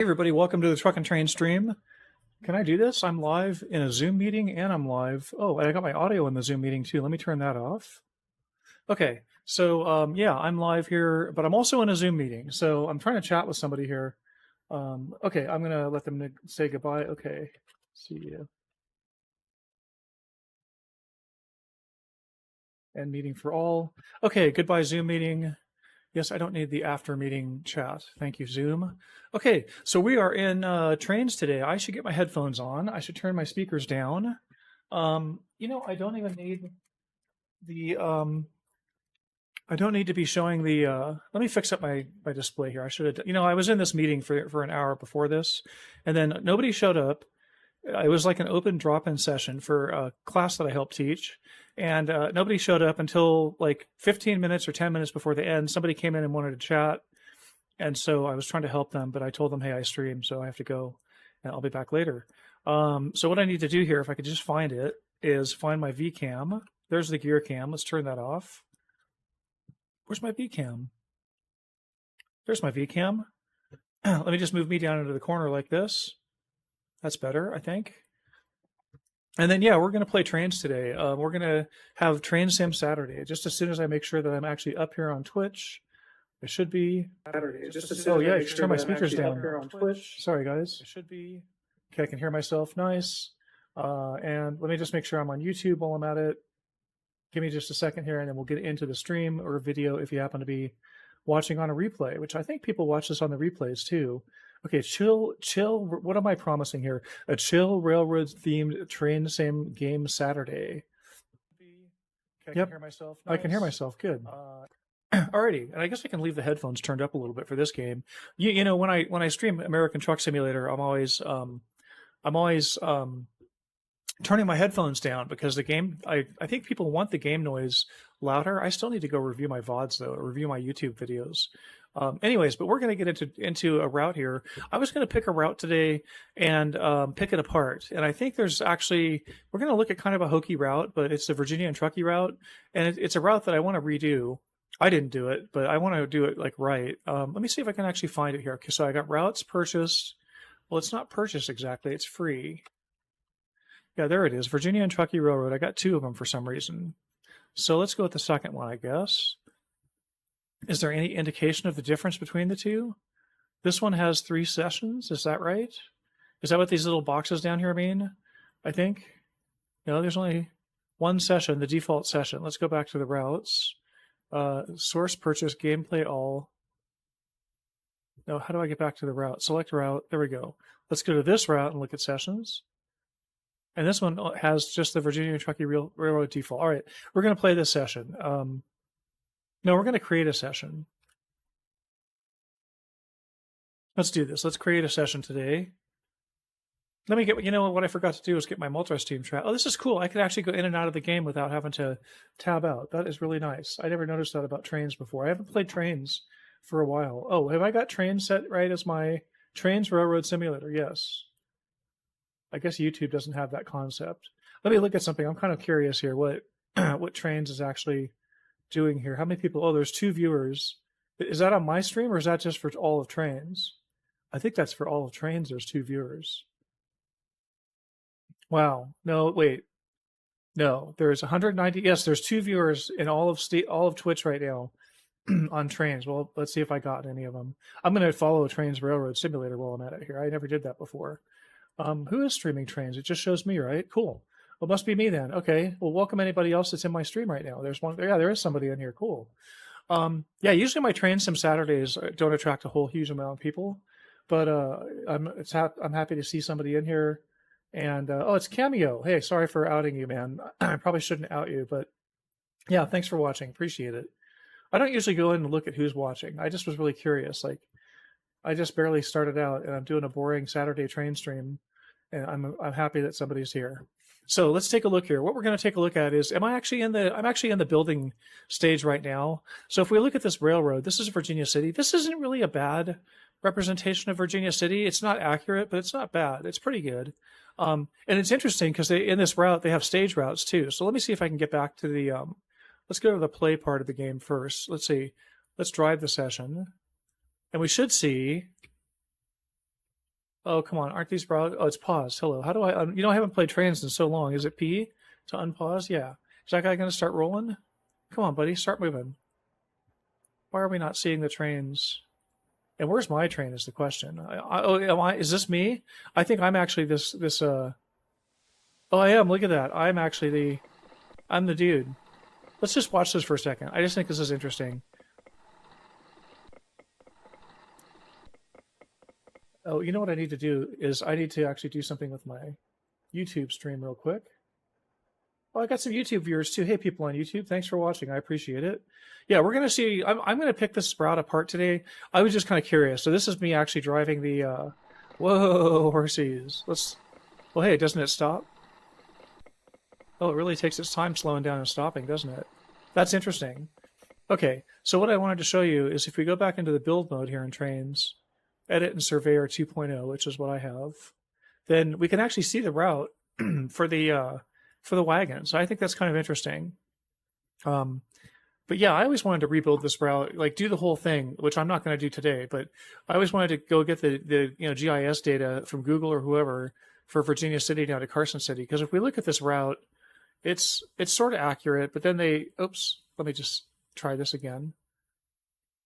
Hey everybody, welcome to the Truck and Train stream. Can I do this? I'm live in a Zoom meeting and I'm live. Oh, and I got my audio in the Zoom meeting too. Let me turn that off. Okay, so yeah, I'm live here, but I'm also in a Zoom meeting. So I'm trying to chat with somebody here. Okay, I'm gonna let them say goodbye. Okay, see you. End meeting for all. Okay, goodbye Zoom meeting. Yes, I don't need the after meeting chat. Thank you, Zoom. Okay, so we are in Trainz today. I should get my headphones on. I should turn my speakers down. I don't even need the I don't need to be showing the let me fix up my display here. I should have I was in this meeting for an hour before this, and then nobody showed up. It was like an open drop-in session for a class that I helped teach, and nobody showed up until like 15 minutes or 10 minutes before the end. Somebody came in and wanted to chat, and so I was trying to help them, but I told them, hey, I stream, so I have to go, and I'll be back later. So what I need to do here, if I could just find it, is find my VCam. There's the gear cam. Let's turn that off. Where's my VCam? There's my VCam. Let me just move me down into the corner like this. That's better, I think. And then, yeah, we're going to play Trainz today. We're going to have Train Sim Saturday. Just as soon as I make sure that I'm actually up here on Twitch, I should be. Saturday. Just as soon as I should turn my speakers down. Up here on Twitch. Sorry, guys. I should be. Okay, I can hear myself. Nice. And let me just make sure I'm on YouTube while I'm at it. Give me just a second here, and then we'll get into the stream or video if you happen to be watching on a replay, which I think people watch this on the replays too. Okay, chill. What am I promising here? A chill railroad themed Train Sim game Saturday. Okay, yep. I can hear myself. Nice. I can hear myself. Good. Alrighty, and I guess I can leave the headphones turned up a little bit for this game. You know, when I stream American Truck Simulator, I'm always turning my headphones down because the game. I think people want the game noise louder. I still need to go review my VODs though, or review my YouTube videos. Anyways, but we're going to get into a route here. I was going to pick a route today and pick it apart. And I think we're going to look at kind of a hokey route, but it's the Virginia and Truckee route. And it's a route that I want to redo. I didn't do it, but I want to do it like right. Let me see if I can actually find it here. Okay, so I got routes purchased. Well, it's not purchased exactly. It's free. Yeah, there it is. Virginia and Truckee Railroad. I got two of them for some reason. So let's go with the second one, I guess. Is there any indication of the difference between the two? This one has 3 sessions. Is that right? Is that what these little boxes down here mean? I think. No, there's only one session, the default session. Let's go back to the routes. Source purchase, gameplay all. No, how do I get back to the route? Select route. There we go. Let's go to this route and look at sessions. And this one has just the Virginia and Truckee Railroad default. All right, we're going to play this session. No, we're going to create a session. Let's do this. Let's create a session today. Let me get, what I forgot to do is get my multi-stream chat. Oh, this is cool. I could actually go in and out of the game without having to tab out. That is really nice. I never noticed that about Trainz before. I haven't played Trainz for a while. Oh, have I got Trainz set right as my Trainz Railroad Simulator? Yes. I guess YouTube doesn't have that concept. Let me look at something. I'm kind of curious here what Trainz is actually doing here. How many people? Oh, there's 2 viewers. Is that on my stream or is that just for all of Trainz? I think that's for all of Trainz. There's 2 viewers. Wow. No, wait. No, there's 190. Yes, there's 2 viewers in all of Twitch right now on Trainz. Well, let's see if I got any of them. I'm going to follow Trainz Railroad Simulator while I'm at it here. I never did that before. Who is streaming Trainz? It just shows me, right? Cool. Well, it must be me then. Okay. Well, welcome anybody else that's in my stream right now. There's one. Yeah, there is somebody in here. Cool. Yeah, usually my Train Sim Saturdays don't attract a whole huge amount of people, but I'm happy to see somebody in here. And oh, it's Cameo. Hey, sorry for outing you, man. I probably shouldn't out you, but yeah, thanks for watching. Appreciate it. I don't usually go in and look at who's watching. I just was really curious. Like, I just barely started out, and I'm doing a boring Saturday train stream, and I'm happy that somebody's here. So let's take a look here. What we're going to take a look at is, I'm actually in the building stage right now. So if we look at this railroad, this is Virginia City. This isn't really a bad representation of Virginia City. It's not accurate, but it's not bad. It's pretty good. And it's interesting because in this route, they have stage routes too. So let me see if I can get back to the, let's go to the play part of the game first. Let's see. Let's drive the session. And we should see Oh, come on. Aren't these browse? Oh, it's pause. Hello. How do I, I haven't played Trainz in so long. Is it P to unpause? Yeah. Is that guy going to start rolling? Come on, buddy. Start moving. Why are we not seeing the trains? And where's my train is the question. Is this me? I think I'm actually oh, I am. Look at that. I'm the dude. Let's just watch this for a second. I just think this is interesting. Oh, you know what I need to do is I need to actually do something with my YouTube stream real quick. Oh, I got some YouTube viewers too. Hey, people on YouTube, thanks for watching. I appreciate it. Yeah, we're gonna see. I'm gonna pick this sprout apart today. I was just kind of curious. So this is me actually driving the. Whoa, horsies! Well, hey, doesn't it stop? Oh, it really takes its time slowing down and stopping, doesn't it? That's interesting. Okay, so what I wanted to show you is if we go back into the build mode here in Trainz, Edit and Surveyor 2.0, which is what I have, then we can actually see the route for the wagon. So I think that's kind of interesting. But yeah, I always wanted to rebuild this route, like do the whole thing, which I'm not going to do today. But I always wanted to go get the GIS data from Google or whoever for Virginia City down to Carson City. Because if we look at this route, it's sort of accurate. But then oops, let me just try this again.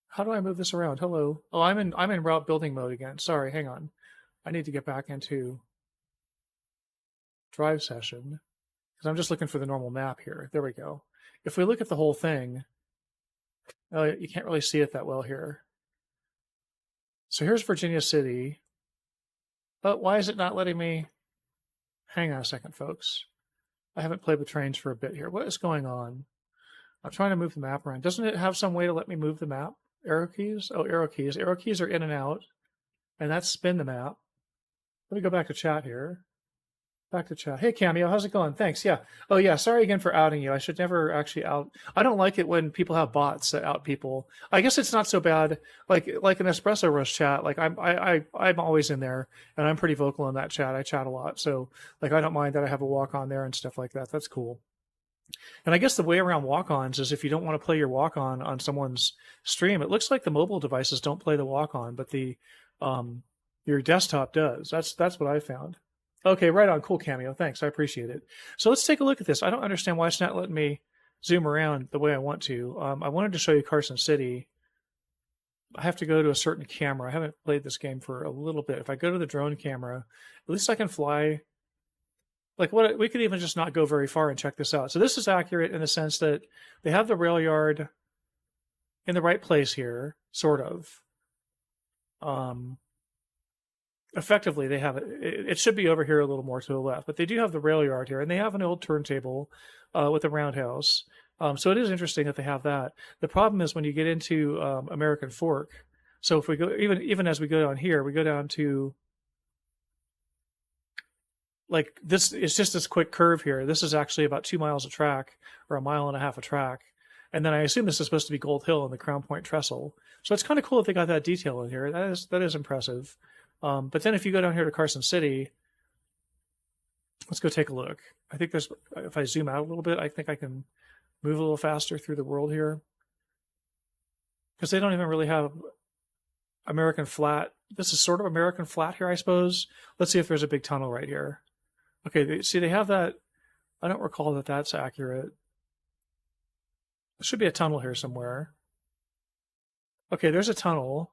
How do I move this around? Hello. Oh, I'm in route building mode again. Sorry, hang on. I need to get back into drive session because I'm just looking for the normal map here. There we go. If we look at the whole thing, you can't really see it that well here. So here's Virginia City. But why is it not letting me? Hang on a second, folks. I haven't played with Trainz for a bit here. What is going on? I'm trying to move the map around. Doesn't it have some way to let me move the map? Arrow keys? Oh, arrow keys. Arrow keys are in and out. And that's spin the map. Let me go back to chat here. Back to chat. Hey, Cameo, how's it going? Thanks. Yeah. Oh, yeah. Sorry again for outing you. I should never actually out. I don't like it when people have bots that out people. I guess it's not so bad. Like an Espresso Roast chat. Like I'm always in there, and I'm pretty vocal in that chat. I chat a lot, so like I don't mind that I have a walk on there and stuff like that. That's cool. And I guess the way around walk-ons is if you don't want to play your walk-on on someone's stream, it looks like the mobile devices don't play the walk-on, but your desktop does. That's what I found. Okay, right on. Cool, Cameo. Thanks. I appreciate it. So let's take a look at this. I don't understand why it's not letting me zoom around the way I want to. I wanted to show you Carson City. I have to go to a certain camera. I haven't played this game for a little bit. If I go to the drone camera, at least I can fly. Like we could even just not go very far and check this out. So this is accurate in the sense that they have the rail yard in the right place here, sort of. Effectively, they have it. It should be over here a little more to the left, but they do have the rail yard here, and they have an old turntable with a roundhouse. So it is interesting that they have that. The problem is when you get into American Fork. So if we go even as we go down here, we go down to like this. It's just this quick curve here. This is actually about 2 miles of track or 1.5 miles of track. And then I assume this is supposed to be Gold Hill and the Crown Point Trestle. So it's kind of cool that they got that detail in here. That is impressive. But then if you go down here to Carson City, let's go take a look. I think if I zoom out a little bit, I think I can move a little faster through the world here. Because they don't even really have American Flat. This is sort of American Flat here, I suppose. Let's see if there's a big tunnel right here. Okay, see, they have that. I don't recall that that's accurate. There should be a tunnel here somewhere. Okay, there's a tunnel.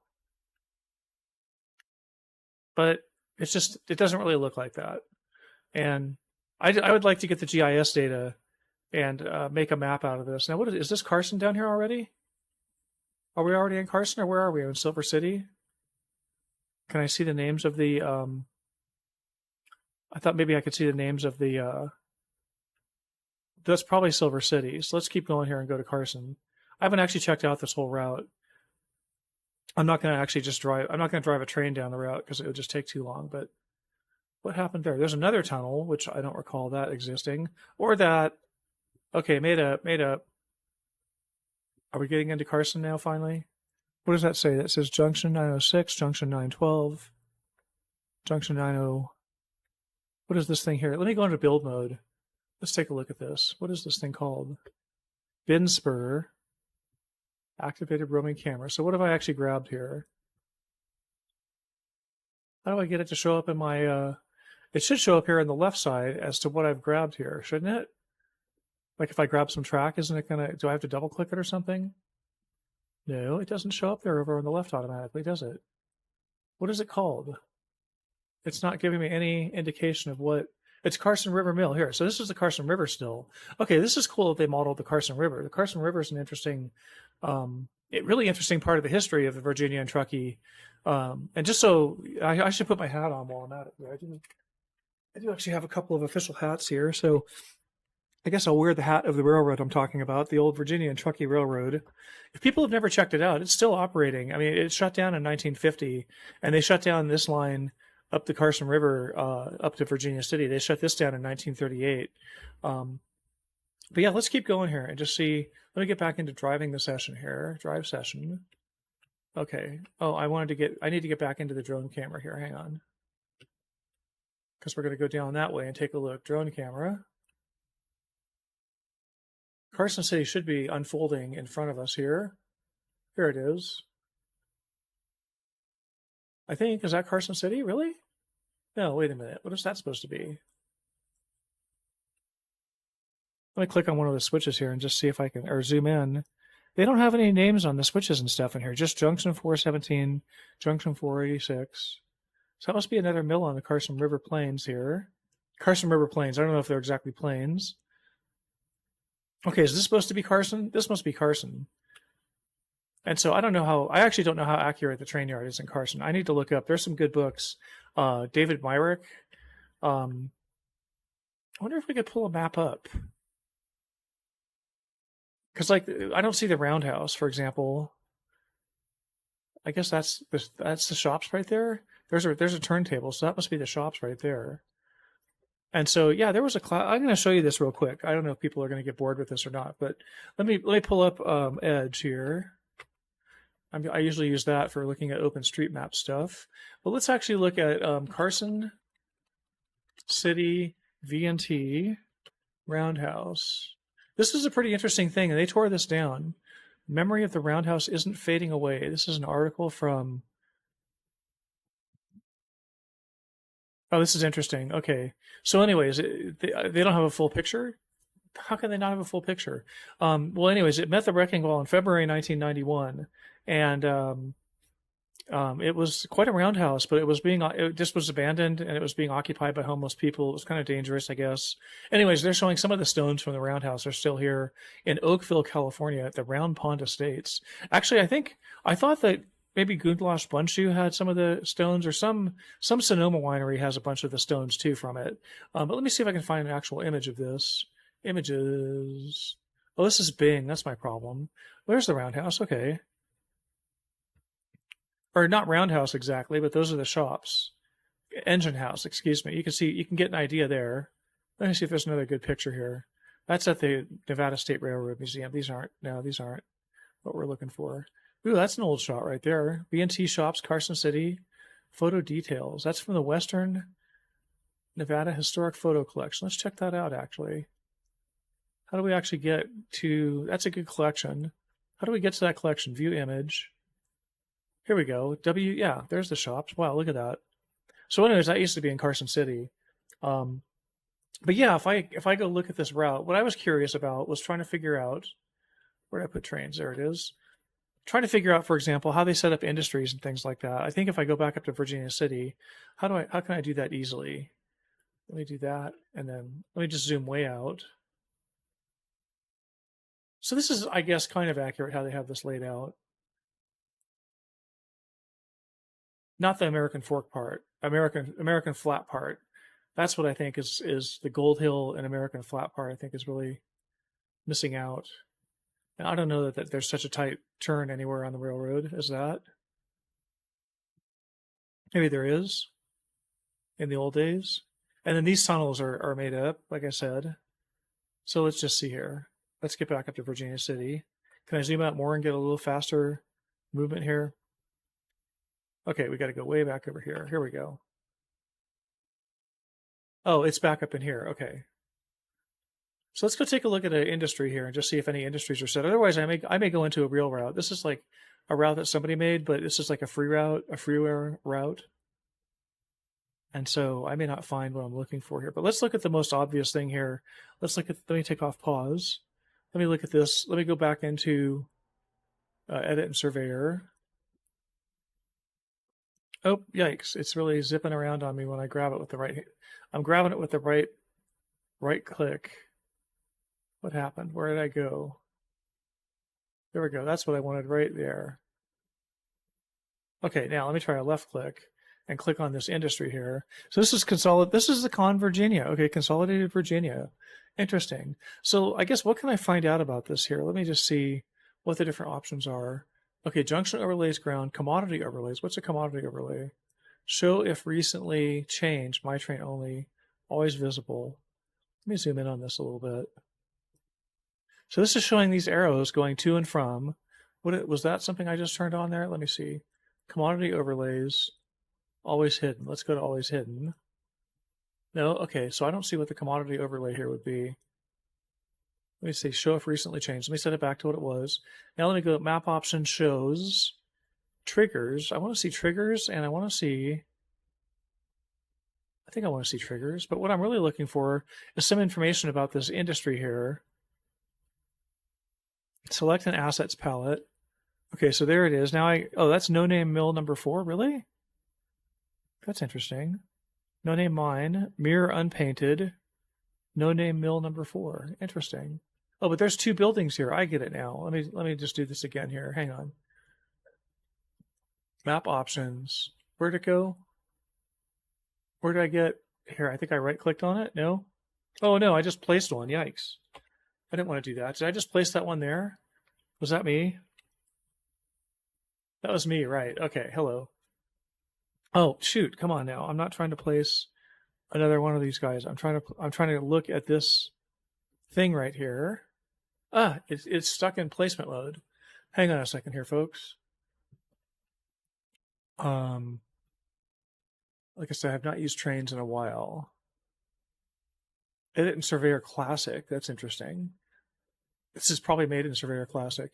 But it doesn't really look like that. And I would like to get the GIS data and make a map out of this. Now, is this Carson down here already? Are we already in Carson, or where are we? In Silver City? Can I see the names of the... I thought maybe I could see the names of the... that's probably Silver City. So let's keep going here and go to Carson. I haven't actually checked out this whole route. I'm not going to actually just drive. I'm not going to drive a train down the route because it would just take too long. But what happened there? There's another tunnel, which I don't recall that existing, or that. Okay, made up. Are we getting into Carson now? Finally, what does that say? That says Junction 906, Junction 912, Junction 90. What is this thing here? Let me go into build mode. Let's take a look at this. What is this thing called? Bin spur. Activated roaming camera. So what have I actually grabbed here? How do I get it to show up in my, it should show up here on the left side as to what I've grabbed here, shouldn't it? Like if I grab some track, isn't it gonna, do I have to double click it or something? No, it doesn't show up there over on the left automatically, does it? What is it called? It's not giving me any indication of what, it's Carson River Mill here. So this is the Carson River still. Okay, this is cool that they modeled the Carson River. The Carson River is an interesting, really interesting part of the history of the Virginia and Truckee. And just so, I should put my hat on while I'm at it here. I do actually have a couple of official hats here. So I guess I'll wear the hat of the railroad I'm talking about, the old Virginia and Truckee Railroad. If people have never checked it out, it's still operating. I mean, it shut down in 1950, and they shut down this line up the Carson River, up to Virginia City. They shut this down in 1938. But yeah, let's keep going here and just see. Let me get back into driving the session here. Drive session. Okay. Oh, I need to get back into the drone camera here. Hang on. Because we're going to go down that way and take a look. Drone camera. Carson City should be unfolding in front of us here. Here it is. I think, is that Carson City? Really? No, wait a minute. What is that supposed to be? Let me click on one of the switches here and just see if I can, or zoom in. They don't have any names on the switches and stuff in here, just junction 417, junction 486. So that must be another mill on the Carson River Plains here. Carson River Plains, I don't know if they're exactly plains. Okay, is this supposed to be Carson? This must be Carson. And so I actually don't know how accurate the train yard is in Carson. I need to look up. There's some good books. David Myrick. I wonder if we could pull a map up. Because like I don't see the roundhouse, for example. I guess that's the shops right there. There's a turntable, so that must be the shops right there. And so yeah, there was a class. I'm going to show you this real quick. I don't know if people are going to get bored with this or not, but let me pull up Edge here. I usually use that for looking at OpenStreetMap stuff. But let's actually look at Carson City VNT Roundhouse. This is a pretty interesting thing, and they tore this down. Memory of the Roundhouse isn't fading away. This is an article from... Oh, this is interesting. Okay. So anyways, they don't have a full picture? How can they not have a full picture? Well, anyways, it met the wrecking ball in February 1991, and it was quite a roundhouse, but it just was abandoned, and it was being occupied by homeless people. It was kind of dangerous, I guess. Anyways, they're showing some of the stones from the roundhouse are still here in Oakville, California, at the Round Pond Estates. Actually, I thought that maybe Gundlach Bundschuh had some of the stones, or some Sonoma winery has a bunch of the stones too from it. But let me see if I can find an actual image of this. Images. Oh, this is Bing. That's my problem. Where's the roundhouse? Okay. Or not roundhouse exactly, but those are the shops. Engine house, excuse me. You can get an idea there. Let me see if there's another good picture here. That's at the Nevada State Railroad Museum. These aren't what we're looking for. Ooh, that's an old shot right there. B&T Shops, Carson City. Photo details. That's from the Western Nevada Historic Photo Collection. Let's check that out, actually. How do we actually get to... That's a good collection. How do we get to that collection? View image. Here we go. Yeah, there's the shops. Wow, look at that. So anyways, that used to be in Carson City. But yeah, if I go look at this route, what I was curious about was trying to figure out... Where did I put Trainz? There it is. Trying to figure out, for example, how they set up industries and things like that. I think if I go back up to Virginia City, how can I do that easily? Let me do that, and then let me just zoom way out. So this is, I guess, kind of accurate how they have this laid out. Not the American Fork part, American Flat part. That's what I think is the Gold Hill and American Flat part. I think is really missing out. And I don't know that there's such a tight turn anywhere on the railroad as that. Maybe there is in the old days. And then these tunnels are made up, like I said. So let's just see here. Let's get back up to Virginia City. Can I zoom out more and get a little faster movement here? Okay, we got to go way back over here. Here we go. Oh, it's back up in here. Okay. So let's go take a look at an industry here and just see if any industries are set. Otherwise, I may go into a real route. This is like a route that somebody made, but this is like a freeware route. And so I may not find what I'm looking for here, but let's look at the most obvious thing here. Let me take off pause. Let me look at this. Let me go back into edit and surveyor. Oh, yikes. It's really zipping around on me when I grab it with the right. I'm grabbing it with the right click. What happened? Where did I go? There we go. That's what I wanted right there. Okay, now let me try a left click and click on this industry here. So this is This is the Con Virginia. Okay, Consolidated Virginia. Interesting. So I guess what can I find out about this here? Let me just see what the different options are. Okay, junction overlays, ground, commodity overlays. What's a commodity overlay? Show if recently changed, my train only, always visible. Let me zoom in on this a little bit. So this is showing these arrows going to and from. Was that something I just turned on there? Let me see. Commodity overlays, always hidden. Let's go to always hidden. No, okay, so I don't see what the commodity overlay here would be. Let me see, show if recently changed. Let me set it back to what it was. Now let me go map option shows, triggers. I want to see triggers and I want to see, I think I want to see triggers, but what I'm really looking for is some information about this industry here. Select an assets palette. Okay, so there it is. Now oh, that's no name mill number 4, really? That's interesting. No name mine, mirror unpainted, no name mill number 4. Interesting. Oh, but there's 2 buildings here. I get it now. Let me just do this again here. Hang on. Map options. Where'd it go? Where did I get here? I think I right clicked on it. No? Oh no, I just placed one. Yikes. I didn't want to do that. Did I just place that one there? Was that me? That was me, right. Okay, hello. Oh, shoot, come on now. I'm not trying to place another one of these guys. I'm trying to look at this thing right here. Ah, it's stuck in placement mode. Hang on a second here, folks. Like I said, I have not used Trainz in a while. Edit in Surveyor Classic. That's interesting. This is probably made in Surveyor Classic.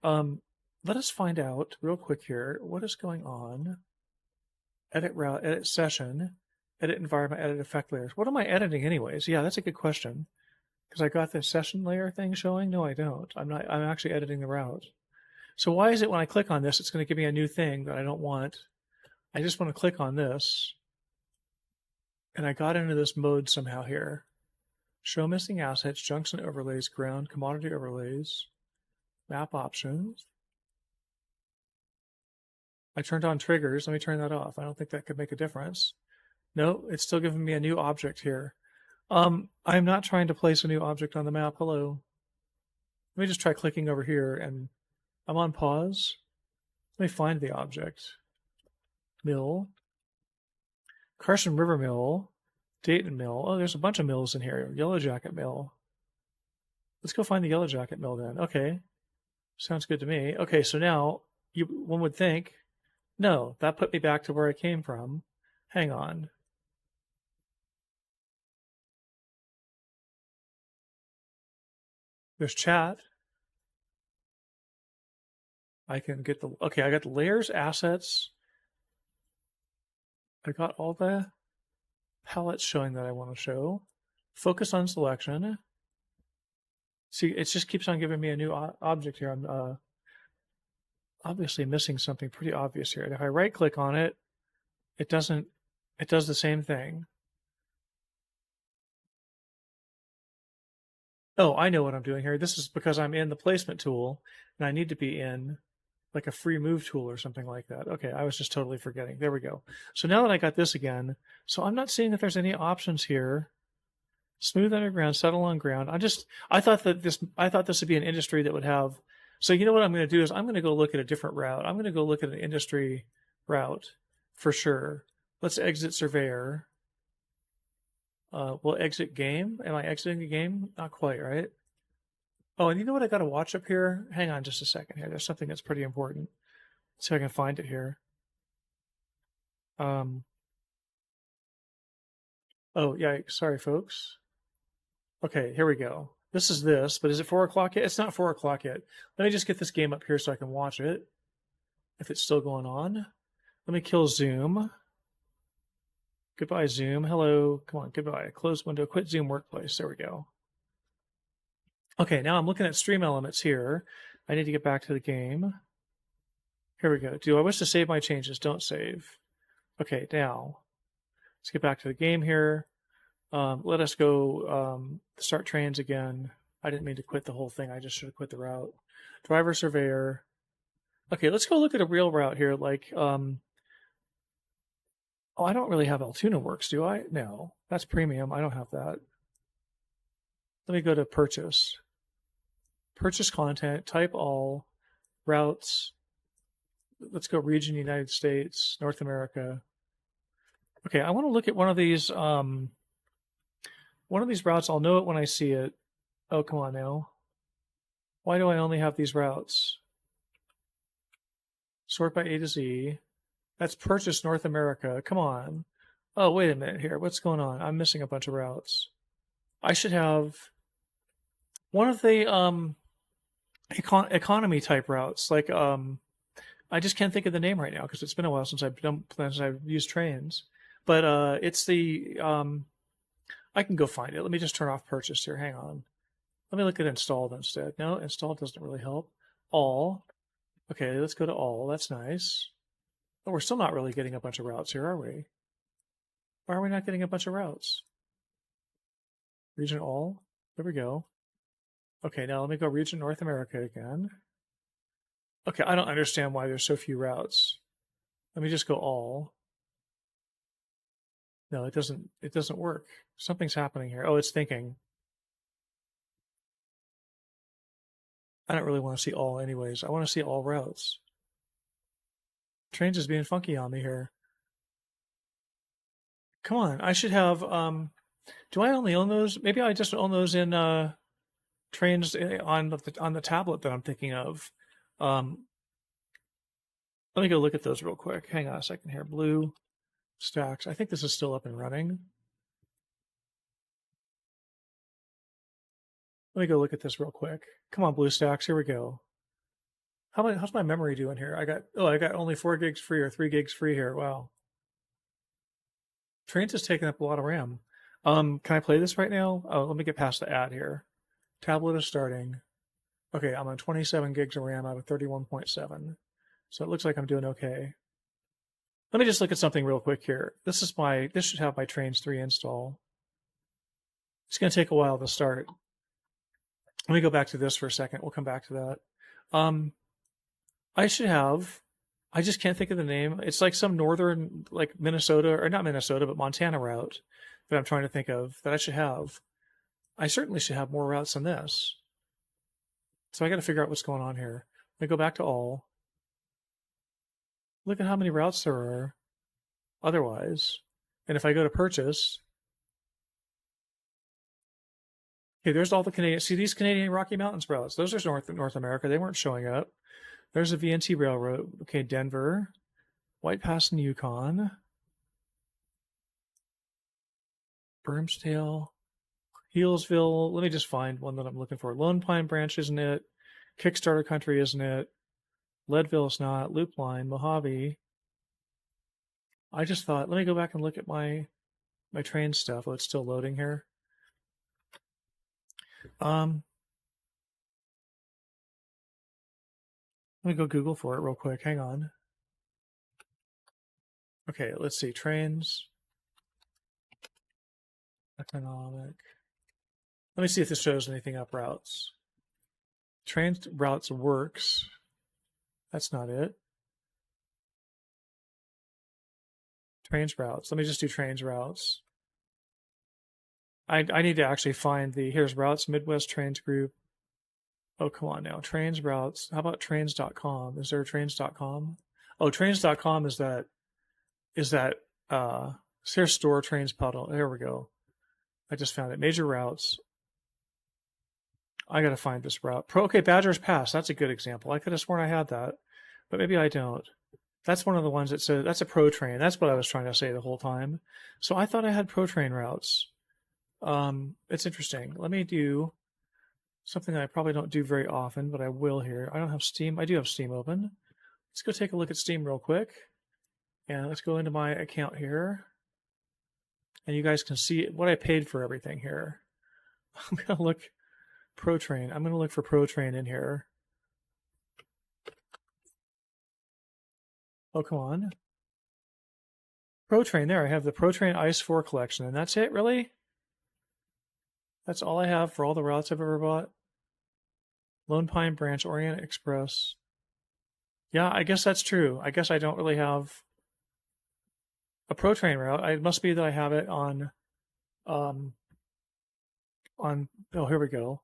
Let us find out real quick here what is going on. Edit route, edit session, edit environment, edit effect layers. What am I editing anyways? Yeah, that's a good question. Because I got the session layer thing showing? No, I don't. I'm actually editing the route. So why is it when I click on this, it's going to give me a new thing that I don't want? I just want to click on this. And I got into this mode somehow here. Show missing assets, junction overlays, ground, commodity overlays, map options. I turned on triggers. Let me turn that off. I don't think that could make a difference. No, it's still giving me a new object here. I'm not trying to place a new object on the map. Hello. Let me just try clicking over here and I'm on pause. Let me find the object. Mill. Carson River Mill. Dayton Mill. Oh, there's a bunch of mills in here. Yellow Jacket Mill. Let's go find the Yellow Jacket Mill then. Okay. Sounds good to me. Okay, so now one would think, no, that put me back to where I came from. Hang on. There's chat. I can get okay, I got the layers, assets. I got all the palettes showing that I want to show. Focus on selection. See, it just keeps on giving me a new object here. I'm obviously missing something pretty obvious here. And if I right click on it, it does the same thing. Oh, I know what I'm doing here. This is because I'm in the placement tool and I need to be in like a free move tool or something like that. Okay, I was just totally forgetting. There we go. So now that I got this again, so I'm not seeing if there's any options here. Smooth underground, settle on ground. I thought this would be an industry that would have. So you know what I'm going to do is I'm going to go look at a different route. I'm going to go look at an industry route for sure. Let's exit surveyor. We'll exit game. Am I exiting the game? Not quite, right? Oh, and you know what I got to watch up here? Hang on just a second here. There's something that's pretty important. Let's see if I can find it here. Oh, yeah, sorry, folks. Okay, here we go. This is this, but is it 4 o'clock yet? It's not 4 o'clock yet. Let me just get this game up here so I can watch it. If it's still going on. Let me kill Zoom. Goodbye, Zoom. Hello. Come on, goodbye. Close window, quit Zoom workplace. There we go. Okay, now I'm looking at stream elements here. I need to get back to the game. Here we go. Do I wish to save my changes? Don't save. Okay, now let's get back to the game here. Let us go start Trainz again. I didn't mean to quit the whole thing. I just should have quit the route. Driver surveyor. Okay, let's go look at a real route here. Like, oh, I don't really have Altoona Works, do I? No, that's premium. I don't have that. Let me go to purchase. Purchase content, type all, routes. Let's go region United States, North America. Okay, I want to look at one of these routes. I'll know it when I see it. Oh, come on now. Why do I only have these routes? Sort by A to Z. That's purchase North America. Come on. Oh, wait a minute here. What's going on? I'm missing a bunch of routes. I should have one of the economy type routes. Like I just can't think of the name right now because it's been a while since I've used Trainz. But it's the I can go find it. Let me just turn off purchase here. Hang on. Let me look at installed instead. No, installed doesn't really help. All. Okay, let's go to all. That's nice. But we're still not really getting a bunch of routes here, are we? Why are we not getting a bunch of routes? Region all. There we go. Okay, now let me go region North America again. Okay, I don't understand why there's so few routes. Let me just go all. No, it doesn't work. Something's happening here. Oh, it's thinking. I don't really want to see all anyways. I want to see all routes. Trainz is being funky on me here. Come on, I should have do I only own those? Maybe I just own those in Trainz on the tablet that I'm thinking of. Let me go look at those real quick. Hang on a second here. Blue stacks. I think this is still up and running. Let me go look at this real quick. Come on, BlueStacks. Here we go. How's my memory doing here? I got only 4 gigs free or 3 gigs free here. Wow. Trainz is taking up a lot of RAM. Can I play this right now? Oh, let me get past the ad here. Tablet is starting. Okay, I'm on 27 gigs of RAM out of 31.7. So it looks like I'm doing okay. Let me just look at something real quick here. This should have my Trainz 3 install. It's going to take a while to start. Let me go back to this for a second. We'll come back to that. I just can't think of the name. It's like some northern, like Minnesota, or not Minnesota, but Montana route that I'm trying to think of that I should have. I certainly should have more routes than this. So I got to figure out what's going on here. Let me go back to all. Look at how many routes there are otherwise. And if I go to purchase, okay, there's all the Canadian. See these Canadian Rocky Mountains routes? Those are North America. They weren't showing up. There's a VNT Railroad. Okay, Denver, White Pass in Yukon, Bermsdale, Healesville. Let me just find one that I'm looking for. Lone Pine Branch, isn't it? Kickstarter Country, isn't it? Leadville is not. Loop Line, Mojave. I just thought, let me go back and look at my Trainz stuff. Oh, it's still loading here. Let me go Google for it real quick. Hang on. Okay, let's see. Trainz. Economic. Let me see if this shows anything up routes. Trainz routes works. That's not it. Trainz routes. Let me just do Trainz routes. I need to actually find here's routes, Midwest Trainz Group. Oh, come on now. Trainz routes. How about trainz.com? Is there a trainz.com? Oh, trainz.com is that here's store Trainz puddle. There we go. I just found it. Major routes. I got to find this route. Okay, Badgers Pass. That's a good example. I could have sworn I had that, but maybe I don't. That's one of the ones that says that's a Pro Train. That's what I was trying to say the whole time. So I thought I had Pro Train routes. It's interesting. Let me do something that I probably don't do very often, but I will here. I don't have Steam. I do have Steam open. Let's go take a look at Steam real quick. And let's go into my account here. and you guys can see what I paid for everything here. I'm gonna look ProTrain. I'm gonna look for ProTrain in here. Oh, come on. ProTrain, there. I have the ProTrain Ice 4 collection, and that's it, really? That's all I have for all the routes I've ever bought. Lone Pine Branch, Orient Express. Yeah, I guess that's true. I guess I don't really have a ProTrain route. It must be that I have it um, oh, here we go.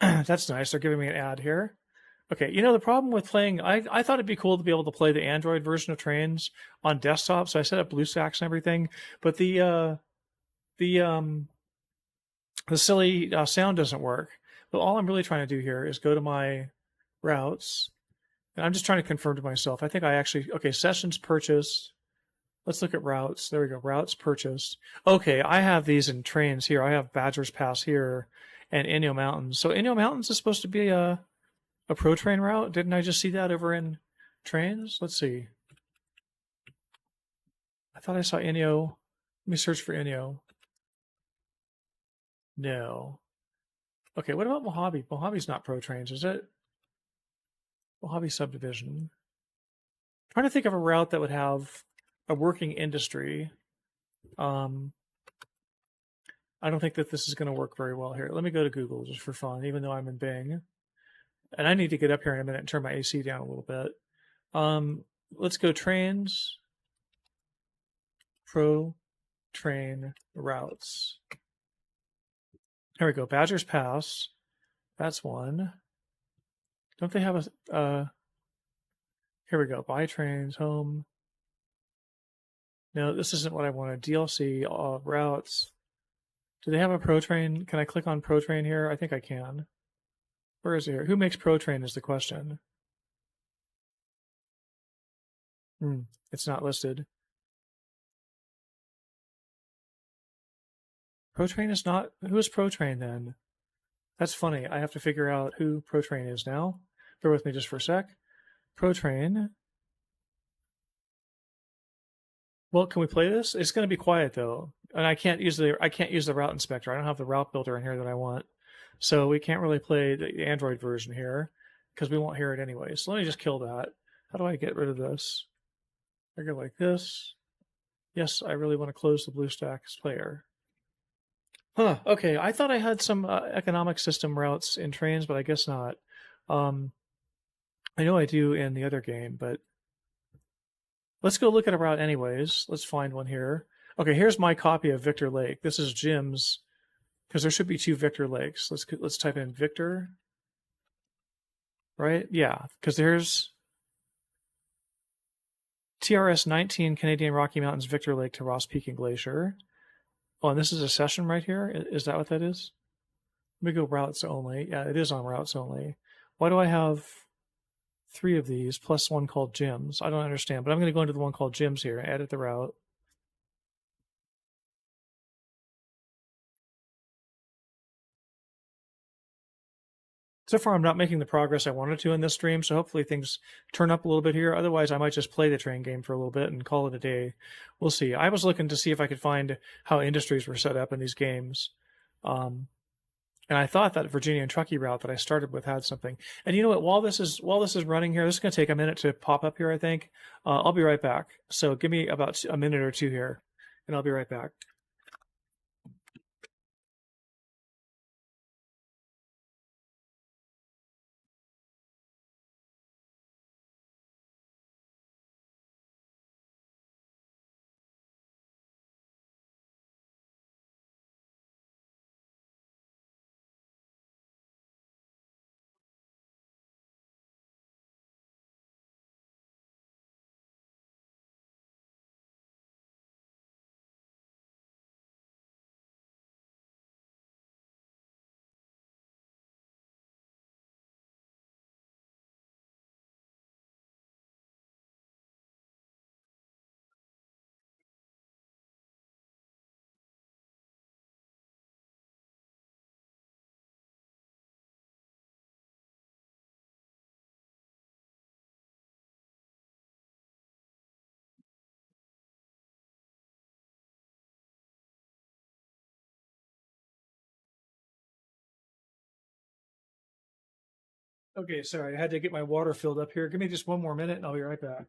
That's nice. They're giving me an ad here. Okay, the problem with playing, I thought it'd be cool to be able to play the Android version of Trainz on desktop, so I set up BlueStacks and everything. But the silly sound doesn't work. But all I'm really trying to do here is go to my routes, and I'm just trying to confirm to myself. I think I actually sessions purchased. Let's look at routes. There we go. Routes purchased. Okay, I have these in Trainz here. I have Badger's Pass here and Inyo Mountains. So Inyo Mountains is supposed to be a ProTrain route. Didn't I just see that over in Trainz? Let's see. I thought I saw Inyo. Let me search for Inyo. No. Okay, what about Mojave? Mojave's not ProTrains, is it? Mojave subdivision. I'm trying to think of a route that would have a working industry. I don't think that this is going to work very well here. Let me go to Google just for fun, even though I'm in Bing. And I need to get up here in a minute and turn my AC down a little bit. Let's go Trainz, ProTrain routes. There we go. Badger's Pass. That's one. Don't they have a... here we go. Buy Trainz, home. No, this isn't what I wanted. DLC, routes. Do they have a ProTrain? Can I click on ProTrain here? I think I can. Where is it here? Who makes ProTrain is the question. It's not listed. ProTrain is not... Who is ProTrain then? That's funny. I have to figure out who ProTrain is now. Bear with me just for a sec. ProTrain. Well, can we play this? It's going to be quiet though, and I can't use the route inspector. I don't have the route builder in here that I want, so we can't really play the Android version here because we won't hear it anyway. So let me just kill that. How do I get rid of this? I go like this. Yes, I really want to close the BlueStacks player. Huh. Okay, I thought I had some economic system routes in Trainz, but I guess not. I know I do in the other game, but let's go look at a route anyways. Let's find one here. Okay, here's my copy of Victor Lake. This is Jim's, because there should be 2 Victor Lakes. Let's type in Victor. Right? Yeah, because there's TRS 19 Canadian Rocky Mountains Victor Lake to Ross Peak and Glacier. Oh, and this is a session right here? Is that what that is? Let me go routes only. Yeah, it is on routes only. Why do I have 3 of these plus one called Jim's? I don't understand, but I'm going to go into the one called Jim's here and edit the route. So far, I'm not making the progress I wanted to in this stream, so hopefully things turn up a little bit here. Otherwise, I might just play the train game for a little bit and call it a day. We'll see. I was looking to see if I could find how industries were set up in these games. And I thought that Virginia and Truckee route that I started with had something. And you know what? While this is running here, this is going to take a minute to pop up here, I think. I'll be right back. So give me about a minute or 2 here, and I'll be right back. Okay, sorry, I had to get my water filled up here. Give me just one more minute and I'll be right back.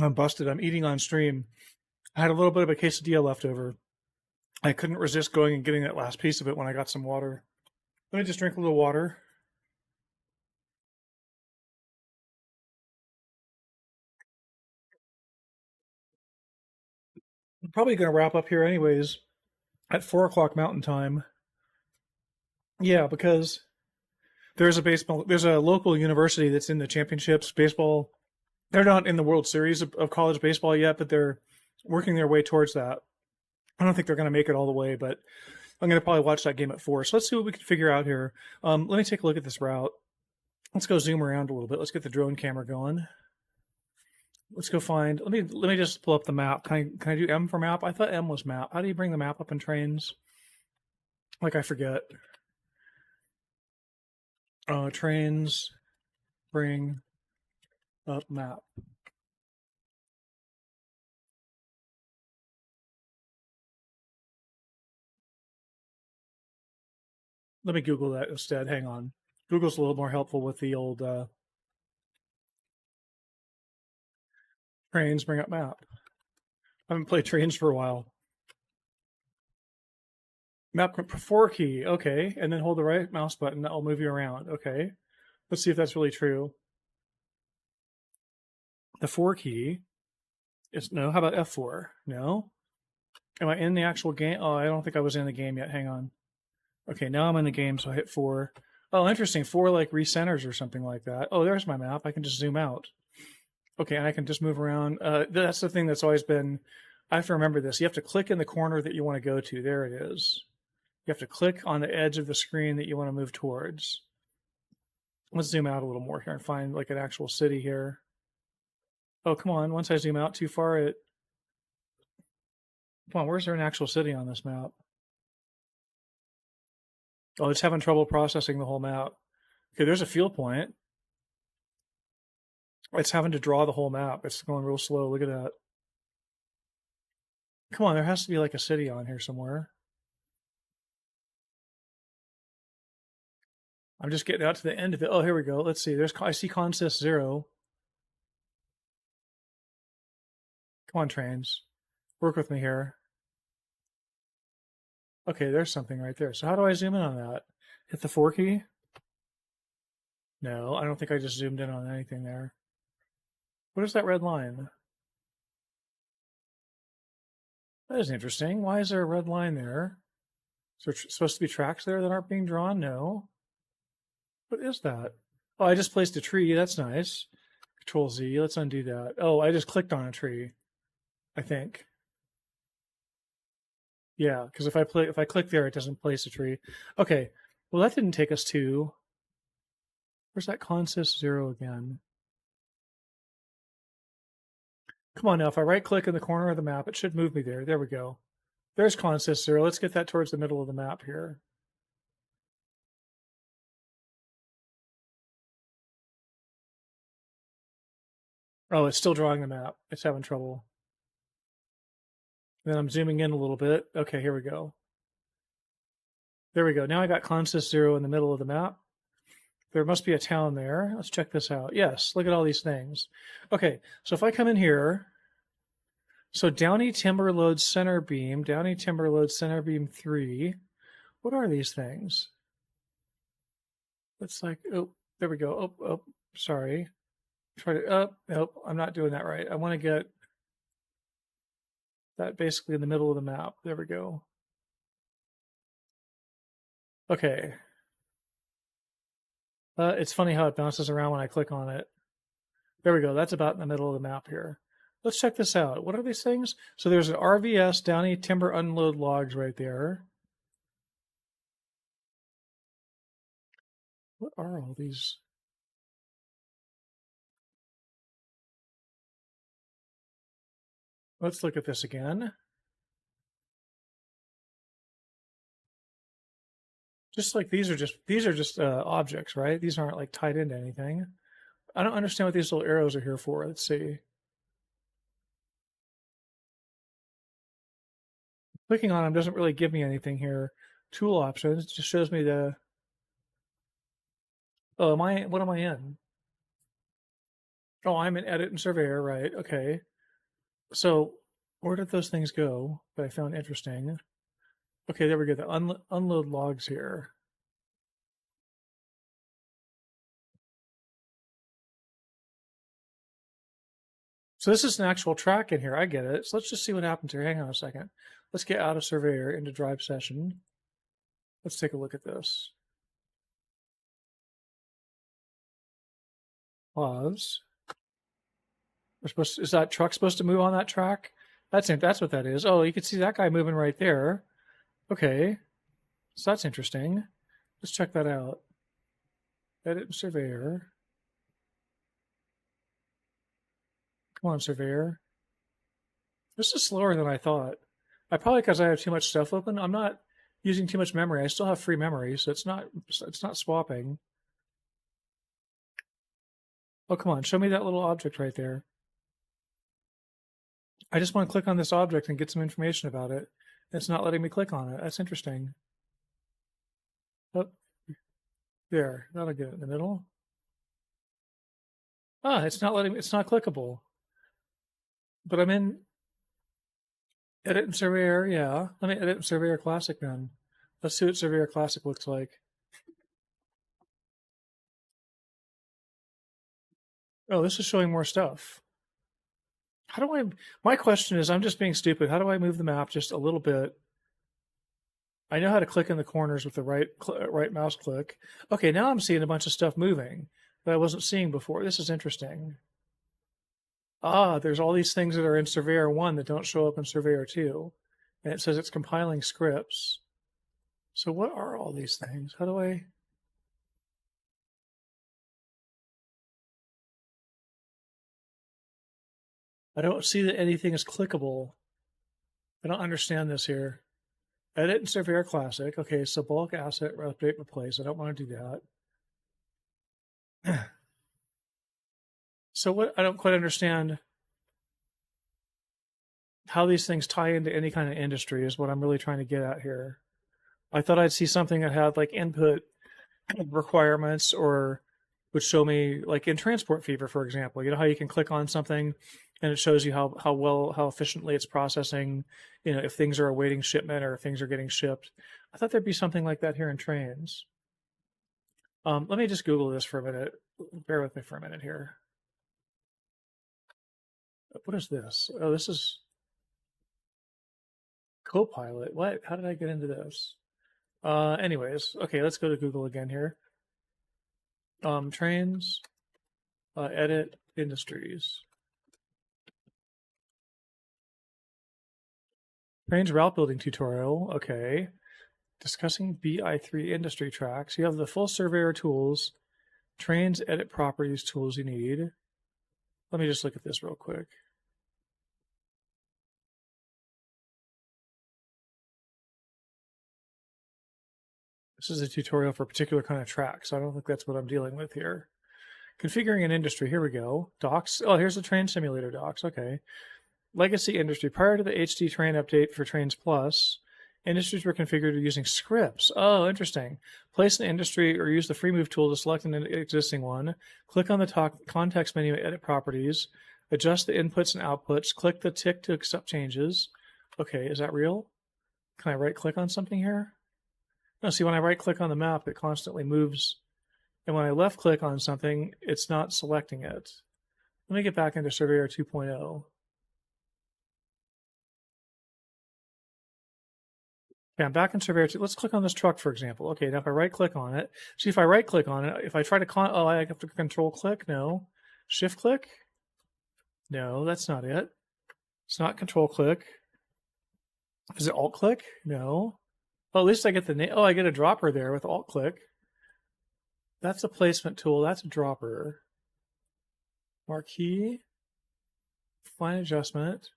I'm busted. I'm eating on stream. I had a little bit of a quesadilla left over. I couldn't resist going and getting that last piece of it when I got some water. Let me just drink a little water. I'm probably going to wrap up here anyways at 4 o'clock Mountain Time. Yeah, because there's a local university that's in the championships baseball. They're not in the World Series of college baseball yet, but they're working their way towards that. I don't think they're going to make it all the way, but I'm going to probably watch that game at 4. So let's see what we can figure out here. Let me take a look at this route. Let's go zoom around a little bit. Let's get the drone camera going. Let's go find. Let me just pull up the map. Can I do M for map? I thought M was map. How do you bring the map up in Trainz? Like I forget. Trainz, bring up map. Let me Google that instead. Hang on. Google's a little more helpful with the old Trainz, bring up map. I haven't played Trainz for a while. Map 4 key. Okay, and then hold the right mouse button. That will move you around. Okay, let's see if that's really true. The 4 key is no. How about F4? No. Am I in the actual game? Oh, I don't think I was in the game yet. Hang on. Okay, now I'm in the game, so I hit 4. Oh, interesting. 4 like recenters or something like that. Oh, there's my map. I can just zoom out. Okay, and I can just move around. That's the thing that's always been. I have to remember this. You have to click in the corner that you want to go to. There it is. You have to click on the edge of the screen that you want to move towards. Let's zoom out a little more here and find like an actual city here. Oh, come on. Once I zoom out too far, it. Come on, where's there an actual city on this map? Oh, it's having trouble processing the whole map. Okay, there's a field point. It's having to draw the whole map. It's going real slow. Look at that. Come on, there has to be like a city on here somewhere. I'm just getting out to the end of it. Oh, here we go. Let's see. I see consist 0. Come on, Trainz. Work with me here. Okay, there's something right there. So how do I zoom in on that? Hit the 4 key? No, I don't think I just zoomed in on anything there. What is that red line? That is interesting. Why is there a red line there? Is there supposed to be tracks there that aren't being drawn? No. What is that? Oh, I just placed a tree. That's nice. Control Z. Let's undo that. Oh, I just clicked on a tree, I think. Yeah, because if I click there, it doesn't place a tree. Okay. Well, that didn't take us to. Where's that consist 0 again? Come on now. If I right click in the corner of the map, it should move me there. There we go. There's consist 0. Let's get that towards the middle of the map here. Oh, it's still drawing the map. It's having trouble. Then I'm zooming in a little bit. Okay, here we go. There we go. Now I got consist 0 in the middle of the map. There must be a town there. Let's check this out. Yes, look at all these things. Okay, so if I come in here, so Downey Timber Load Center Beam, Downey Timber Load Center Beam 3. What are these things? It's like, oh, there we go. Oh, Sorry. Try to, oh, nope, I'm not doing that right. I want to get that basically in the middle of the map. There we go. Okay. It's funny how it bounces around when I click on it. There we go. That's about in the middle of the map here. Let's check this out. What are these things? So there's an RVS Downey Timber Unload Logs right there. What are all these? Let's look at this again. Just like these are just objects, right? These aren't like tied into anything. I don't understand what these little arrows are here for. Let's see. Clicking on them doesn't really give me anything here. Tool options, it just shows me the, oh, what am I in? Oh, I'm in edit and surveyor, right? Okay. So where did those things go that I found interesting? Okay, there we go. The unload logs here. So this is an actual track in here. I get it. So let's just see what happens here. Hang on a second. Let's get out of surveyor into drive session. Let's take a look at this. Pause. Is that truck supposed to move on that track? That's what that is. Oh, you can see that guy moving right there. Okay. So that's interesting. Let's check that out. Edit and surveyor. Come on, surveyor. This is slower than I thought. Because I have too much stuff open. I'm not using too much memory. I still have free memory, so it's not swapping. Oh, come on, show me that little object right there. I just want to click on this object and get some information about it. It's not letting me click on it. That's interesting. Oh, there, that'll get it in the middle. Ah, it's not clickable. But I'm in Edit and Surveyor, yeah. Let me edit Surveyor Classic then. Let's see what Surveyor Classic looks like. Oh, this is showing more stuff. My question is, I'm just being stupid. How do I move the map just a little bit? I know how to click in the corners with the right mouse click. Okay, now I'm seeing a bunch of stuff moving that I wasn't seeing before. This is interesting. Ah, there's all these things that are in Surveyor 1 that don't show up in Surveyor 2. And it says it's compiling scripts. So what are all these things? How do I... I don't see that anything is clickable. I don't understand this here. Edit and Surveyor Classic. Okay, so bulk asset, update, replace. I don't want to do that. So what? I don't quite understand how these things tie into any kind of industry is what I'm really trying to get at here. I thought I'd see something that had like input requirements or would show me like in Transport Fever, for example, you know how you can click on something and it shows you how efficiently it's processing, you know, if things are awaiting shipment or if things are getting shipped. I thought there'd be something like that here in Trainz. Let me just Google this for a minute. Bear with me for a minute here. What is this? Oh, this is Copilot. What? How did I get into this? Anyways, okay, let's go to Google again here. Trainz, edit industries. Trainz route building tutorial. Okay. Discussing BI3 industry tracks. You have the full surveyor tools, Trainz edit properties tools you need. Let me just look at this real quick. This is a tutorial for a particular kind of track, so I don't think that's what I'm dealing with here. Configuring an industry. Here we go. Docs. Oh, here's the Train Simulator docs. Okay. Legacy industry. Prior to the HD Train update for Trainz Plus, industries were configured using scripts. Oh, interesting. Place an industry or use the free move tool to select an existing one. Click on the context menu, edit properties. Adjust the inputs and outputs. Click the tick to accept changes. Okay, is that real? Can I right click on something here? No, see, when I right click on the map, it constantly moves And when I left click on something, it's not selecting it. Let me get back into Surveyor 2.0. Okay, I'm back in Surveyor 2. Let's click on this truck, for example. Okay, now if I right click on it, see if I right click on it, if I try to, I have to control click? No. Shift click? No, that's not it. It's not control click. Is it alt click? No. Well, at least I get the name. Oh, I get a dropper there with alt click. That's a placement tool. That's a dropper. Marquee. Fine adjustment.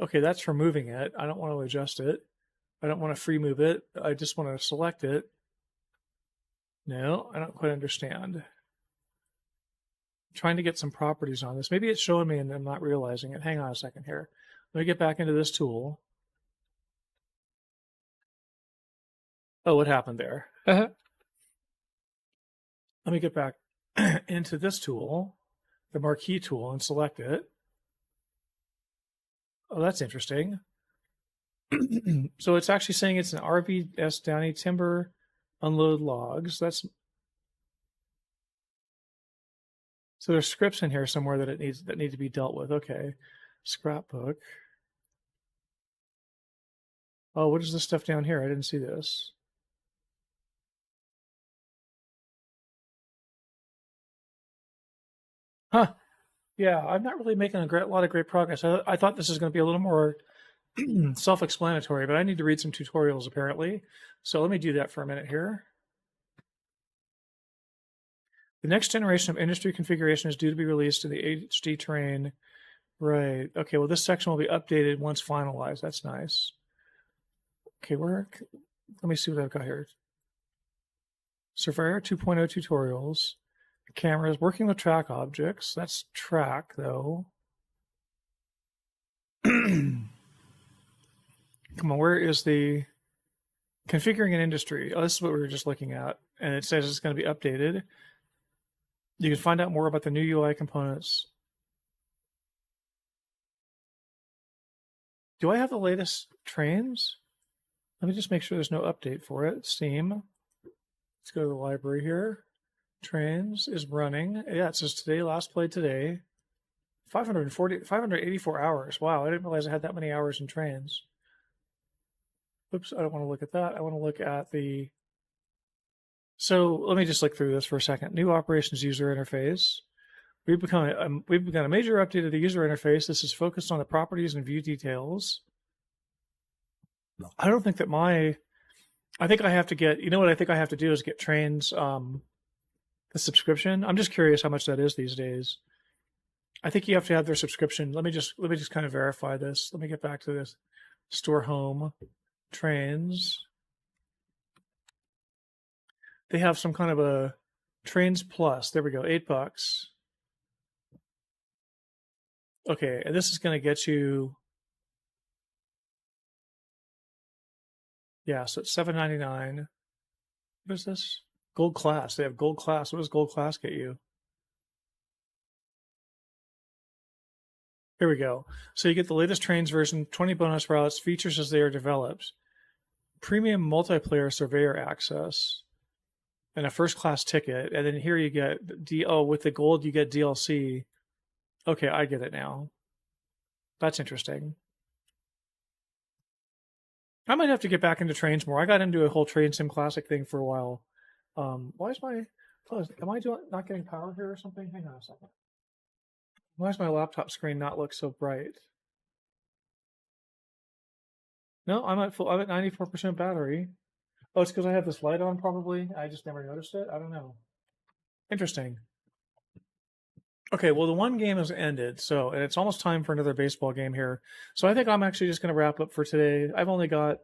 Okay, that's for moving it. I don't want to adjust it. I don't want to free move it. I just want to select it. No, I don't quite understand. I'm trying to get some properties on this. Maybe it's showing me and I'm not realizing it. Hang on a second here. Let me get back into this tool. Oh, what happened there? Let me get back into this tool, the marquee tool, and select it. Oh, that's interesting. So it's actually saying it's an RVS Downey timber unload logs. So there's scripts in here somewhere that need to be dealt with. Okay. Scrapbook. Oh, what is this stuff down here? I didn't see this. Huh. Yeah, I'm not really making a lot of great progress. I thought this is going to be a little more self-explanatory, but I need to read some tutorials apparently. So let me do that for a minute here. The next generation of industry configuration is due to be released in the HD terrain. Right. Okay, well, this section will be updated once finalized. That's nice. Okay, let me see what I've got here. Surveyor 2.0 tutorials. Cameras, working with track objects. That's track, though. Come on, where is the configuring an industry? Oh, this is what we were just looking at. And it says it's going to be updated. You can find out more about the new UI components. Do I have the latest Trainz? Let me just make sure there's no update for it. Steam. Let's go to the library here. Trainz is running. Yeah, it says today, last played today. 584 hours. Wow, I didn't realize I had that many hours in Trainz. Oops, I don't want to look at that. I want to look at the... So let me just look through this for a second. New operations user interface. We've begun a major update of the user interface. This is focused on the properties and view details. I don't think that I think I have to get, you know what I think I have to do is get Trainz, the subscription. I'm just curious how much that is these days. I think you have to have their subscription. Let me just kind of verify this. Let me get back to this. Store home, Trainz. They have some kind of a Trainz Plus. There we go, $8. Okay, and this is going to get you. Yeah, so it's $7.99. What is this? Gold class. They have gold class. What does gold class get you? Here we go. So you get the latest Trainz version, 20 bonus routes, features as they are developed, premium multiplayer surveyor access, and a first class ticket. And then here you get with the gold you get DLC. Okay, I get it now. That's interesting. I might have to get back into Trainz more. I got into a whole Train Sim Classic thing for a while. Why is my... Am I not getting power here or something? Hang on a second. Why does my laptop screen not look so bright? No, I'm at 94% battery. Oh, it's because I have this light on probably. I just never noticed it. I don't know. Interesting. Okay, well, the one game has ended, and it's almost time for another baseball game here. So I think I'm actually just going to wrap up for today. I've only got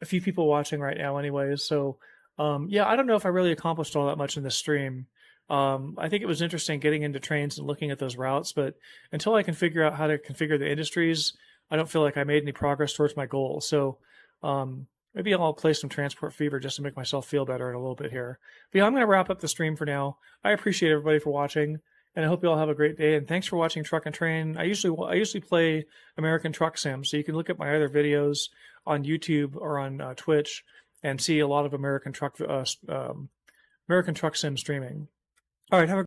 a few people watching right now anyways, so yeah, I don't know if I really accomplished all that much in this stream. I think it was interesting getting into Trainz and looking at those routes, but until I can figure out how to configure the industries, I don't feel like I made any progress towards my goal. So maybe I'll play some Transport Fever just to make myself feel better in a little bit here. But yeah, I'm going to wrap up the stream for now. I appreciate everybody for watching, and I hope you all have a great day. And thanks for watching Truck and Train. I usually play American Truck Sim, so you can look at my other videos on YouTube or on Twitch and see a lot of American truck American Truck Sim streaming. All right, have a